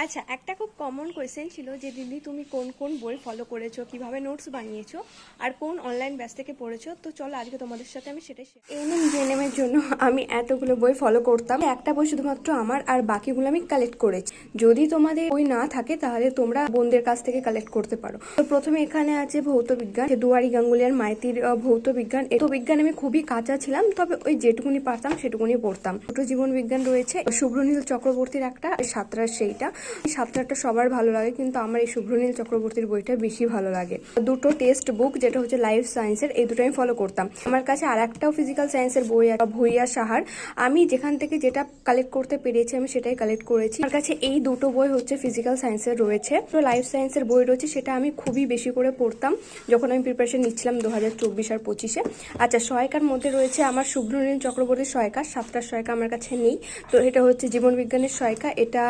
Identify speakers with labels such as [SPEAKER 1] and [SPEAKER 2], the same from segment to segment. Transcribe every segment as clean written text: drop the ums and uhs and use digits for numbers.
[SPEAKER 1] আচ্ছা, একটা খুব কমন কোয়েশ্চেন ছিল যে দিদি তুমি কোন কোন বই ফলো করেছো, কিভাবে নোটস বানিয়েছো, আর কোন অনলাইন ব্যাচ থেকে পড়েছো। তো চলো আজকে তোমাদের সাথে আমি সেটাই এনএম জিএনএম এর জন্য আমি এতগুলো বই ফলো করতাম। একটা বই শুধুমাত্র আমার, আর বাকিগুলো আমি কালেক্ট করেছি। যদি তোমাদের বই না থাকে তাহলে তোমরা বোনদের কাছ থেকে কালেক্ট করতে পারো। তো প্রথমে এখানে আছে ভৌত বিজ্ঞান, দুয়ারি গাঙ্গুলি আর মাইতির ভৌত বিজ্ঞান। এই বিজ্ঞান আমি খুবই কাঁচা ছিলাম, তবে ওই যেটুকুনি পারতাম সেটুকুনি পড়তাম। ছোট জীবন বিজ্ঞান রয়েছে শুভ্রনীল চক্রবর্তীর একটা, সাতটার সেইটা। সাতটা সবার ভালো লাগে, কিন্তু আমার এই শুভ্রনীল চক্রবর্তীর বইটা বেশি ভালো লাগে। দুটো টেক্সট বুক, যেটা হচ্ছে লাইফ সায়েন্সের, এই দুটো আমি ফলো করতাম। আমার কাছে আর একটাও ফিজিক্যাল সায়েন্সের বই আছে, ভুইয়া সাহার। আমি যেখান থেকে যেটা কালেক্ট করতে পেরেছি আমি সেটাই কালেক্ট করেছি। আমার কাছে এই দুটো বই হচ্ছে ফিজিক্যাল সায়েন্সের রয়েছে। তো লাইফ সায়েন্সের বই রয়েছে, সেটা আমি খুবই বেশি করে পড়তাম যখন আমি প্রিপারেশন নিচ্ছিলাম 2024 আর 25-এ। আচ্ছা, সহায়িকার মধ্যে রয়েছে আমার শুভ্রনীল চক্রবর্তীর সহায়িকা। সাতটার সহায়িকা আমার কাছে নেই, তো এটা হচ্ছে জীবন বিজ্ঞানের সহায়িকা। এটা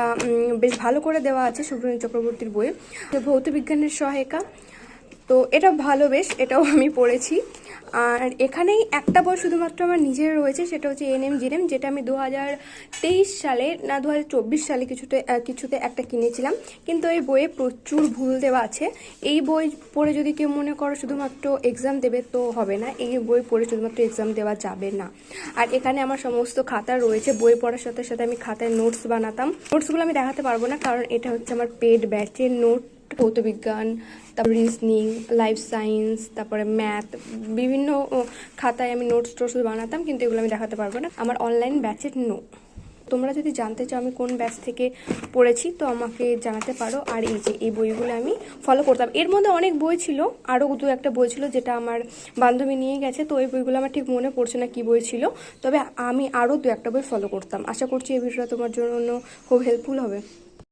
[SPEAKER 1] বেশ ভালো করে দেওয়া আছে শুভ্রনীল চক্রবর্তীর বইয়ে। ভৌত বিজ্ঞানের সহায়িকা, তো এটা ভালো, বেশ এটাও আমি পড়েছি। আর এখানেই একটা বই শুধুমাত্র আমার নিজের রয়েছে, সেটা হচ্ছে এনএম জিএনএম, যেটা আমি 2023 সালে না 2024 সালে কিছুতে একটা কিনেছিলাম। কিন্তু এই বইয়ে প্রচুর ভুল দেওয়া আছে। এই বই পড়ে যদি কেউ মনে করো শুধুমাত্র এক্সাম দেবে, তো হবে না। এই বই পড়ে শুধুমাত্র এক্সাম দেওয়া যাবে না। আর এখানে আমার সমস্ত খাতা রয়েছে। বই পড়ার সাথে সাথে আমি খাতায় নোটস বানাতাম। নোটসগুলো আমি দেখাতে পারবো না, কারণ এটা হচ্ছে আমার পেড ব্যাচের নোট। ভৌত বিজ্ঞান, তারপর রিজনিং, লাইফ সায়েন্স, তারপরে ম্যাথ, বিভিন্ন খাতায় আমি নোটস টোটস বানাতাম, কিন্তু এগুলো আমি দেখাতে পারবো না। আমার অনলাইন ব্যাচের তোমরা যদি জানতে চাও আমি কোন ব্যাচ থেকে পড়েছি, তো আমাকে জানাতে পারো। আর এই যে এই বইগুলো আমি ফলো করতাম। এর মধ্যে অনেক বই ছিল, আরও দু একটা বই ছিল যেটা আমার বান্ধবী নিয়ে গেছে, তো ওই বইগুলো আমার ঠিক মনে পড়ছে না কী বই ছিল। তবে আমি আরও দু একটা বই ফলো করতাম। আশা করছি এই ভিডিওটা তোমার জন্য খুব হেল্পফুল হবে।